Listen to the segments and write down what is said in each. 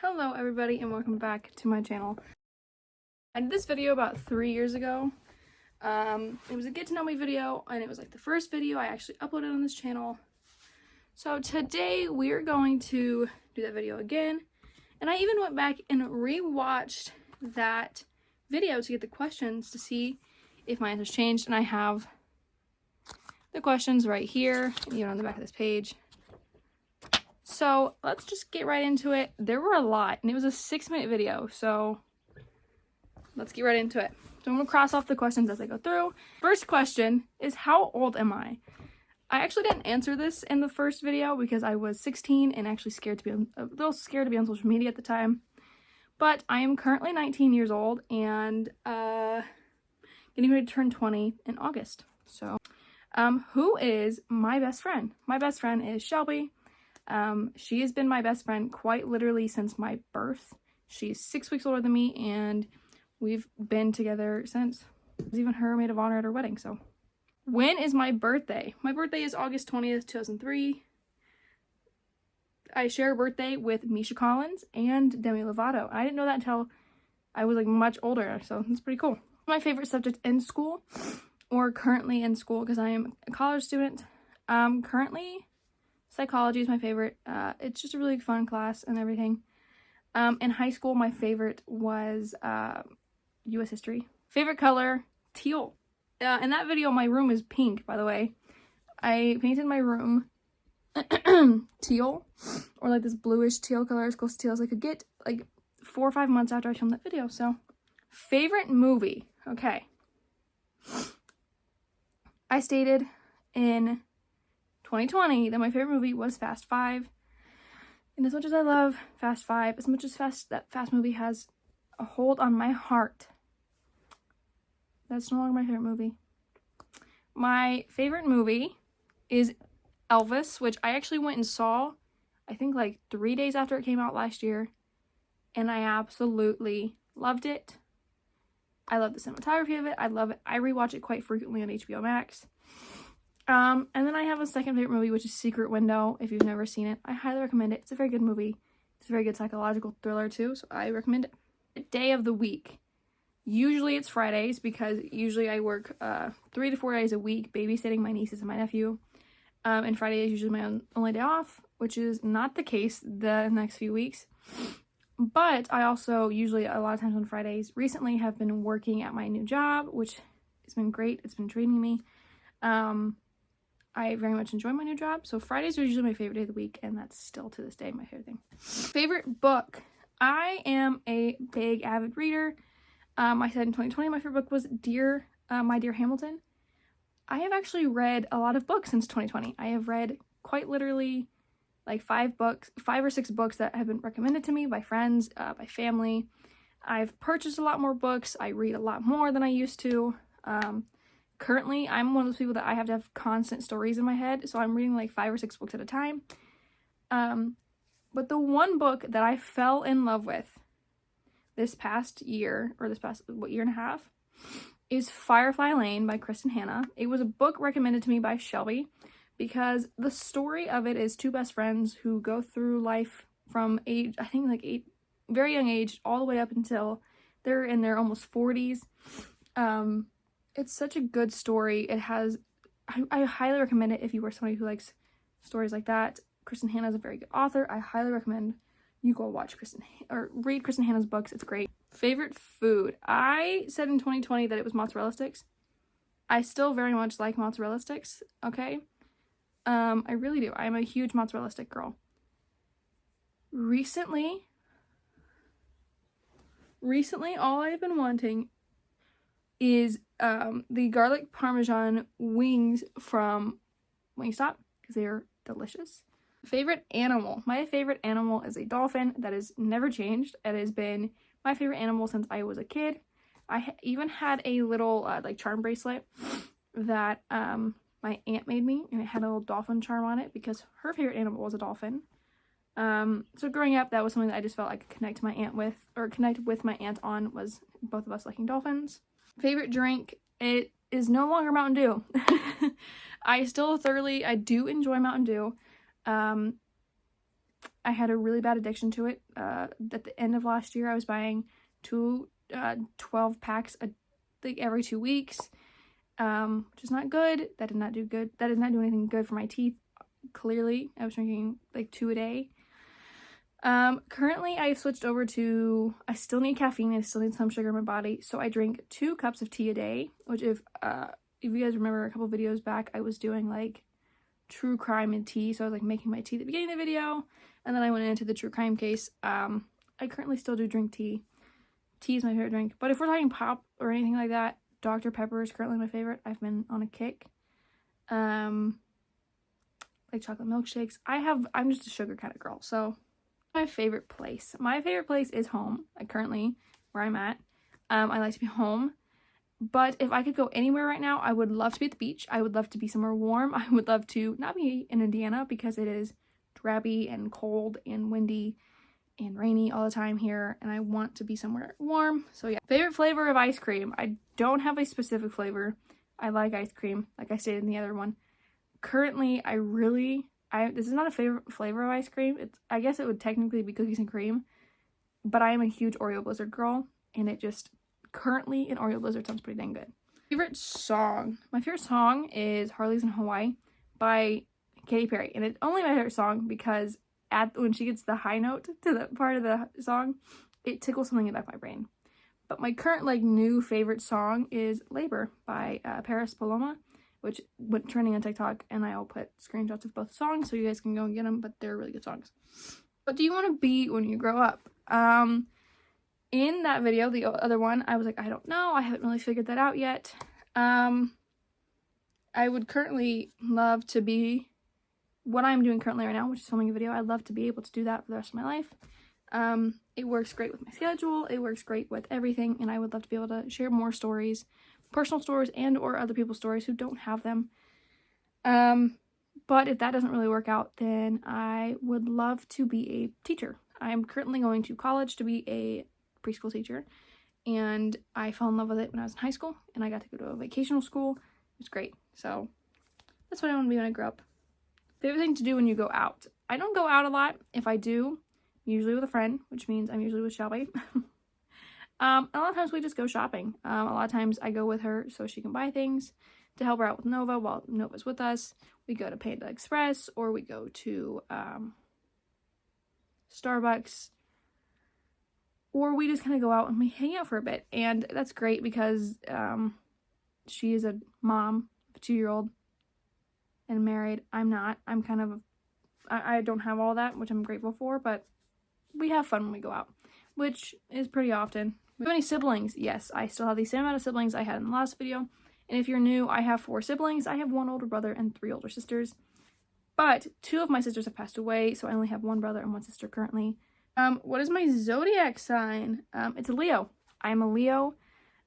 Hello everybody and welcome back to my channel. I did this video about 3 years ago. It was a get to know me video and it was like the first video I actually uploaded on this channel. So today we're going to do that video again, and I even went back and rewatched that video to get the questions to see if my answers changed, and I have the questions right here, on the back of this page. So let's just get right into it. There were a lot, and it was a 6-minute video, so let's get right into it. So I'm gonna cross off the questions as I go through. First question is, how old am I? I actually didn't answer this in the first video because I was 16 and actually a little scared to be on social media at the time. But I am currently 19 years old and getting ready to turn 20 in August. So, who is my best friend? My best friend is Shelby. She has been my best friend quite literally since my birth. She's 6 weeks older than me, and we've been together since. I was even her maid of honor at her wedding. So, when is my birthday? My birthday is August 20th, 2003. I share a birthday with Misha Collins and Demi Lovato. I didn't know that until I was like much older, so that's pretty cool. My favorite subject in school, or currently in school, because I am a college student. Currently, psychology is my favorite. It's just a really fun class and everything. In high school, my favorite was U.S. history. Favorite color, teal. In that video, my room is pink, by the way. I painted my room teal, or like this bluish teal color, as close to teal as I could get, like 4 or 5 months after I filmed that video. So, favorite movie. Okay. I stated in 2020 that my favorite movie was Fast 5. And as much as I love Fast 5, as much as that Fast movie has a hold on my heart, that's no longer my favorite movie. My favorite movie is Elvis, which I actually went and saw, I think like 3 days after it came out last year, and I absolutely loved it. I love the cinematography of it. I love it. I rewatch it quite frequently on HBO Max. And then I have a second favorite movie, which is Secret Window. If you've never seen it, I highly recommend it. It's a very good movie. It's a very good psychological thriller too, so I recommend it. Day of the week. Usually it's Fridays, because usually I work 3 to 4 days a week babysitting my nieces and my nephew. And Friday is usually my only day off, which is not the case the next few weeks. But I also usually, a lot of times on Fridays, recently have been working at my new job, which has been great. It's been training me. I very much enjoy my new job. So Fridays are usually my favorite day of the week, and that's still to this day my favorite thing. Favorite book. I am a big avid reader. I said in 2020 my favorite book was My Dear Hamilton. I have actually read a lot of books since 2020. I have read quite literally like 5 or 6 books that have been recommended to me by friends, by family. I've purchased a lot more books. I read a lot more than I used to. Currently, I'm one of those people that I have to have constant stories in my head, so I'm reading like 5 or 6 books at a time. But the one book that I fell in love with this past year, or year and a half, is Firefly Lane by Kristen Hanna. It was a book recommended to me by Shelby because the story of it is 2 best friends who go through life from age, I think like 8, very young age, all the way up until they're in their almost 40s. It's such a good story. It has, I highly recommend it if you are somebody who likes stories like that. Kristen Hanna is a very good author. I highly recommend you go read Kristen Hanna's books. It's great. Favorite food. I said in 2020 that it was mozzarella sticks. I still very much like mozzarella sticks, okay? I really do. I'm a huge mozzarella stick girl. Recently, all I've been wanting is the garlic parmesan wings from Wingstop, because they are delicious. Favorite animal. My favorite animal is a dolphin. That has never changed. It has been my favorite animal since I was a kid. I even had a little like charm bracelet that my aunt made me, and it had a little dolphin charm on it because her favorite animal was a dolphin. So growing up, that was something that I just felt I could connect my aunt with, or connect with my aunt on, was both of us liking dolphins. Favorite drink. It is no longer Mountain Dew. I do enjoy Mountain Dew. I had a really bad addiction to it. At the end of last year, I was buying 12 packs like every 2 weeks, which is not good. That did not do good. That did not do anything good for my teeth. Clearly, I was drinking like 2 a day. Currently I've switched over to, I still need caffeine, I still need some sugar in my body, so I drink 2 cups of tea a day, which if you guys remember a couple videos back, I was doing like true crime and tea, so I was like making my tea at the beginning of the video, and then I went into the true crime case. I currently still do drink tea. Tea is my favorite drink, but if we're talking pop or anything like that, Dr. Pepper is currently my favorite. I've been on a kick. Like chocolate milkshakes. I'm just a sugar kind of girl, so my favorite place is home, currently where I'm at. I like to be home, but if I could go anywhere right now, I would love to be at the beach. I would love to be somewhere warm. I would love to not be in Indiana because it is drabby and cold and windy and rainy all the time here, and I want to be somewhere warm. So yeah, favorite flavor of ice cream. I don't have a specific flavor. I like ice cream, like I stated in the other one. Currently, this is not a favorite flavor of ice cream. I guess it would technically be cookies and cream, but I am a huge Oreo Blizzard girl, and it just currently an Oreo Blizzard sounds pretty dang good. Favorite song. My favorite song is Harley's in Hawaii by Katy Perry, and it's only my favorite song because when she gets the high note to the part of the song, it tickles something in the back of my brain. But my current new favorite song is Labor by Paris Paloma, which went trending on TikTok, and I'll put screenshots of both songs so you guys can go and get them, but they're really good songs. What do you want to be when you grow up? In that video, the other one, I was like, I don't know, I haven't really figured that out yet. I would currently love to be what I'm doing currently right now, which is filming a video. I'd love to be able to do that for the rest of my life. It works great with my schedule, it works great with everything, and I would love to be able to share more stories, personal stories and or other people's stories who don't have them. But if that doesn't really work out, then I would love to be a teacher. I'm currently going to college to be a preschool teacher, and I fell in love with it when I was in high school, and I got to go to a vocational school. It was great. So that's what I want to be when I grow up. Favorite thing to do when you go out. I don't go out a lot. If I do, usually with a friend, which means I'm usually with Shelby. A lot of times we just go shopping. A lot of times I go with her so she can buy things to help her out with Nova while Nova's with us. We go to Panda Express, or we go to Starbucks, or we just kind of go out and we hang out for a bit. And that's great because she is a mom of a 2-year-old and married. I'm not. I'm kind of, I don't have all that, which I'm grateful for, but we have fun when we go out, which is pretty often. Do you have any siblings? Yes, I still have the same amount of siblings I had in the last video. And if you're new, I have 4 siblings. I have 1 older brother and 3 older sisters. But 2 of my sisters have passed away, so I only have 1 brother and 1 sister currently. What is my zodiac sign? It's a Leo. I'm a Leo.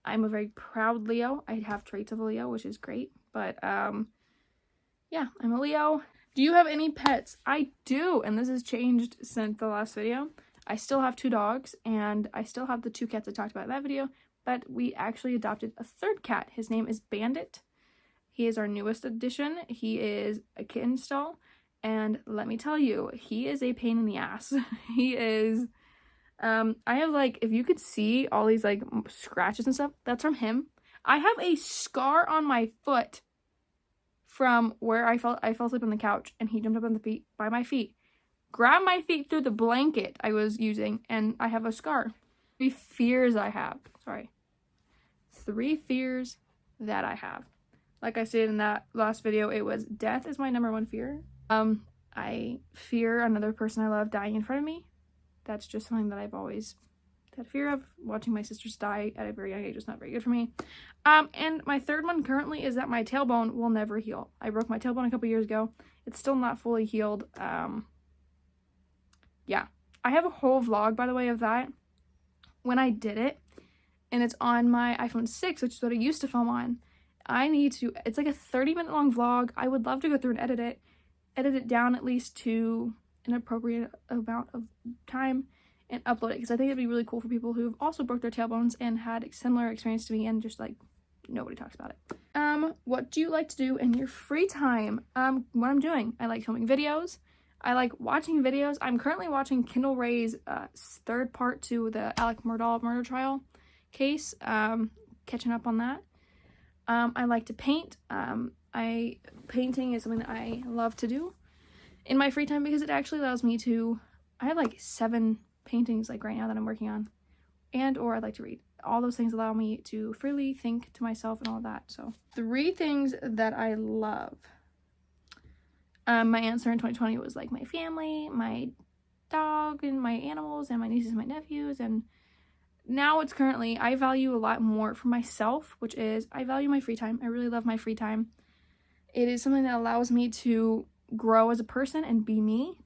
I'm a very proud Leo. I have traits of a Leo, which is great. But yeah, I'm a Leo. Do you have any pets? I do, and this has changed since the last video. I still have 2 dogs, and I still have the 2 cats I talked about in that video, but we actually adopted a 3rd cat. His name is Bandit. He is our newest addition. He is a kitten still, and let me tell you, he is a pain in the ass. He is, I have if you could see all these scratches and stuff, that's from him. I have a scar on my foot from where I fell asleep on the couch, and he jumped up on by my feet, grabbed my feet through the blanket I was using, and I have a scar. 3 fears I have. Sorry. 3 fears that I have. Like I said in that last video, it was death is my number 1 fear. I fear another person I love dying in front of me. That's just something that I've always had fear of. Watching my sisters die at a very young age is not very good for me. And my 3rd one currently is that my tailbone will never heal. I broke my tailbone a couple years ago. It's still not fully healed. Yeah. I have a whole vlog, by the way, of that when I did it, and it's on my iPhone 6, which is what I used to film on. It's like a 30-minute long vlog. I would love to go through and edit it down at least to an appropriate amount of time and upload it, because I think it'd be really cool for people who've also broke their tailbones and had a similar experience to me, and just nobody talks about it. What do you like to do in your free time? What I'm doing, I like filming videos. I like watching videos. I'm currently watching Kendall Rae's third part to the Alec Murdaugh murder trial case, catching up on that. I like to paint. Painting is something that I love to do in my free time because it actually allows me to, I have like 7 paintings like right now that I'm working on, and or I like to read. All those things allow me to freely think to myself and all that. So 3 things that I love. My answer in 2020 was like my family, my dog, and my animals, and my nieces and my nephews. And now it's currently, I value a lot more for myself, which is I value my free time. I really love my free time. It is something that allows me to grow as a person and be me.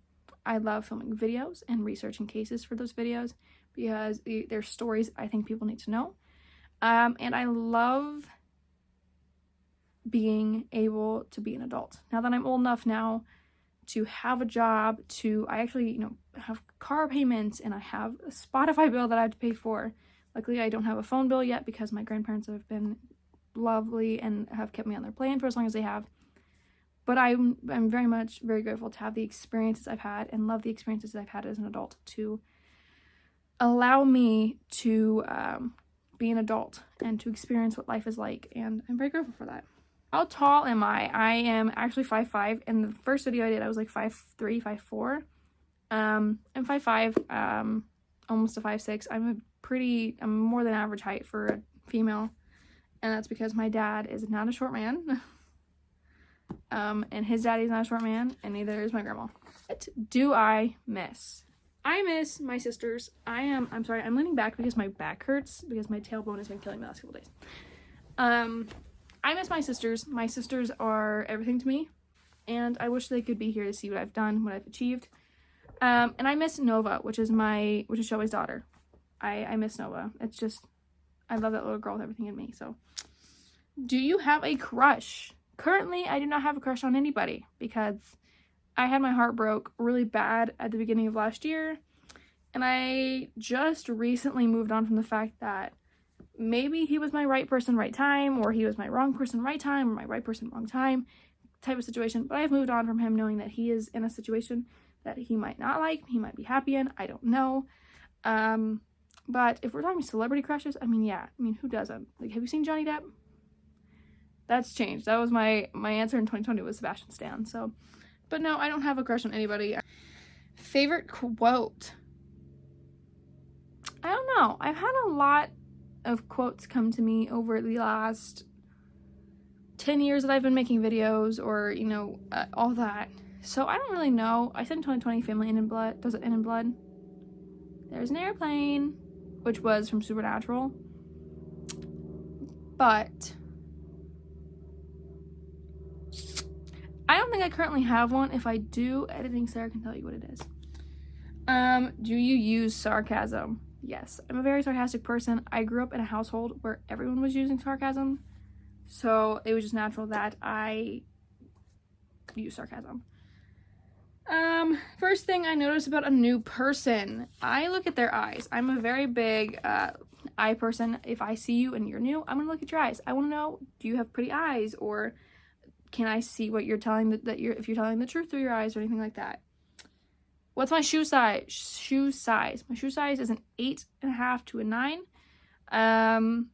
I love filming videos and researching cases for those videos because they're stories I think people need to know. And I love being able to be an adult. Now that I'm old enough now to have a job, I actually, have car payments, and I have a Spotify bill that I have to pay for. Luckily, I don't have a phone bill yet because my grandparents have been lovely and have kept me on their plan for as long as they have. But I'm very grateful to have the experiences I've had and love the experiences I've had as an adult to allow me to be an adult and to experience what life is like, and I'm very grateful for that. How tall am I? I am actually 5'5", and the first video I did I was like 5'3", 5'4". I'm 5'5", almost a 5'6". I'm more than average height for a female, and that's because my dad is not a short man. And his daddy's not a short man, and neither is my grandma. What do I miss? I miss my sisters. I'm sorry, I'm leaning back because my back hurts because my tailbone has been killing me the last couple days. I miss my sisters. My sisters are everything to me, and I wish they could be here to see what I've done, what I've achieved. And I miss Nova, which is Shelby's daughter. I miss Nova. It's just, I love that little girl with everything in me. So, do you have a crush? Currently, I do not have a crush on anybody because I had my heart broke really bad at the beginning of last year, and I just recently moved on from the fact that maybe he was my right person, right time, or he was my wrong person, right time, or my right person, wrong time type of situation. But I've moved on from him knowing that he is in a situation that he might not like, he might be happy in, I don't know. But if we're talking celebrity crushes, who doesn't? Like, have you seen Johnny Depp? That's changed. That was my answer in 2020 was Sebastian Stan. So, but no, I don't have a crush on anybody. Favorite quote? I don't know. I've had a lot of quotes come to me over the last 10 years that I've been making videos, or all that. So I don't really know. I said in 2020, family end in blood. Does it end in blood? There's an airplane, which was from Supernatural. But I don't think I currently have one. If I do, editing Sarah can tell you what it is. Do you use sarcasm? Yes, I'm a very sarcastic person. I grew up in a household where everyone was using sarcasm, so it was just natural that I use sarcasm. First thing I notice about a new person, I look at their eyes. I'm a very big eye person. If I see you and you're new, I'm gonna look at your eyes. I want to know, do you have pretty eyes, or can I see what you're telling if you're telling the truth through your eyes or anything like that. What's my shoe size? My shoe size is an 8.5 to a 9. And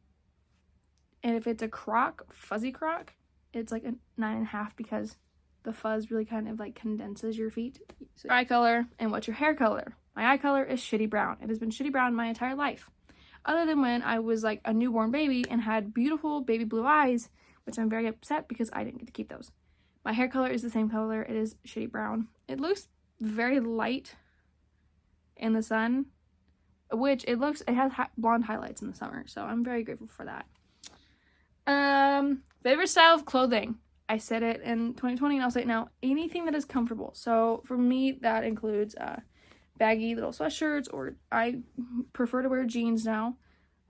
if it's a Croc, fuzzy Croc, it's like a 9.5 because the fuzz really kind of like condenses your feet. So, eye color, and what's your hair color? My eye color is shitty brown. It has been shitty brown my entire life. Other than when I was like a newborn baby and had beautiful baby blue eyes, which I'm very upset because I didn't get to keep those. My hair color is the same color. It is shitty brown. It looks very light in the sun, which it has blonde highlights in the summer, so I'm very grateful for that. Favorite style of clothing? I said it in 2020 and I'll say it now. Anything that is comfortable. So for me, that includes baggy little sweatshirts, or I prefer to wear jeans now,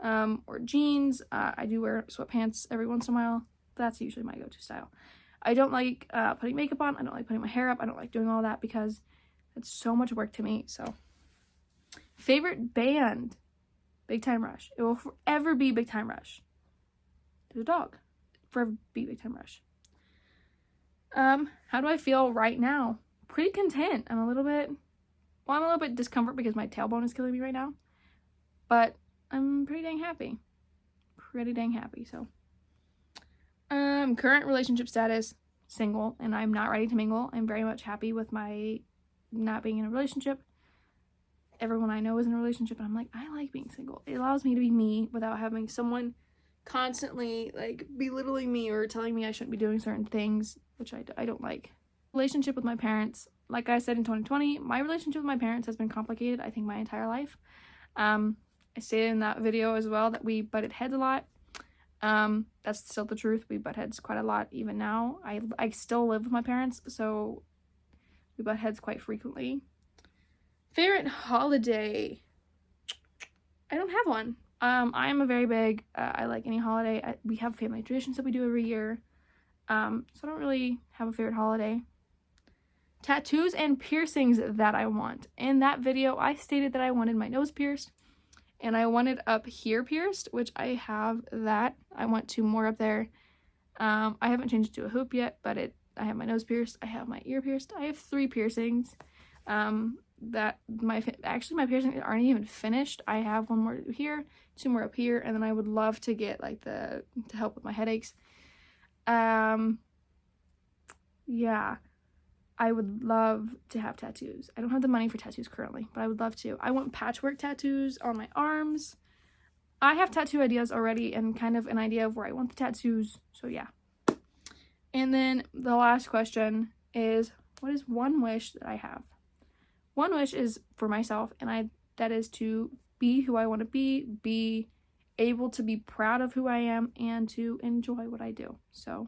or jeans. I do wear sweatpants every once in a while. That's usually my go-to style. I don't like putting makeup on. I don't like putting my hair up. I don't like doing all that because it's so much work to me. So, favorite band? Big Time Rush. It will forever be Big Time Rush. There's a dog. Forever be Big Time Rush. How do I feel right now? pretty content. I'm a little bit discomfort because my tailbone is killing me right now, but I'm pretty dang happy. So current relationship status, single, and I'm not ready to mingle. I'm very much happy with my not being in a relationship. Everyone I know is in a relationship, and I'm like, I like being single. It allows me to be me without having someone constantly like belittling me or telling me I shouldn't be doing certain things, which I don't like. Relationship with my parents, like I said in 2020, my relationship with my parents has been complicated, I think, my entire life. I stated in that video as well that we butted heads a lot. That's still the truth. We butt heads quite a lot even now. I still live with my parents, so we butt heads quite frequently. Favorite holiday? I don't have one. I am a very big, I like any holiday. We have family traditions that we do every year. So I don't really have a favorite holiday. Tattoos and piercings that I want. In that video, I stated that I wanted my nose pierced and I wanted up here pierced, which I have that. I want 2 more up there. I haven't changed it to a hoop yet, but I have my nose pierced. I have my ear pierced. I have 3 piercings. My piercings aren't even finished. I have 1 more to do here, 2 more up here, and then I would love to get like to help with my headaches. Yeah, I would love to have tattoos. I don't have the money for tattoos currently, but I would love to. I want patchwork tattoos on my arms. I have tattoo ideas already and kind of an idea of where I want the tattoos, so yeah. And then the last question is, what is one wish that I have? One wish is for myself, and that is to be who I want to be able to be proud of who I am, and to enjoy what I do. So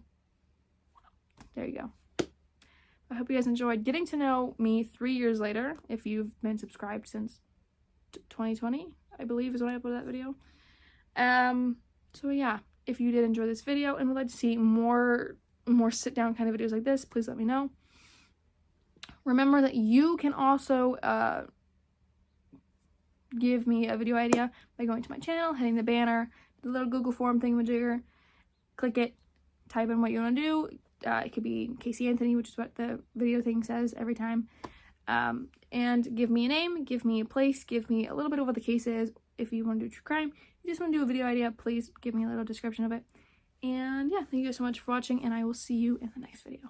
there you go. I hope you guys enjoyed getting to know me 3 years later, if you've been subscribed since 2020, I believe is when I uploaded that video. So yeah, if you did enjoy this video and would like to see more sit down kind of videos like this, please let me know. Remember that you can also give me a video idea by going to my channel, hitting the banner, the little Google form thingamajigger, click it, type in what you want to do. It could be Casey Anthony, which is what the video thing says every time. And give me a name, give me a place, give me a little bit of what the case is. If you want to do true crime, you just want to do a video idea, please give me a little description of it. And yeah, thank you guys so much for watching, and I will see you in the next video.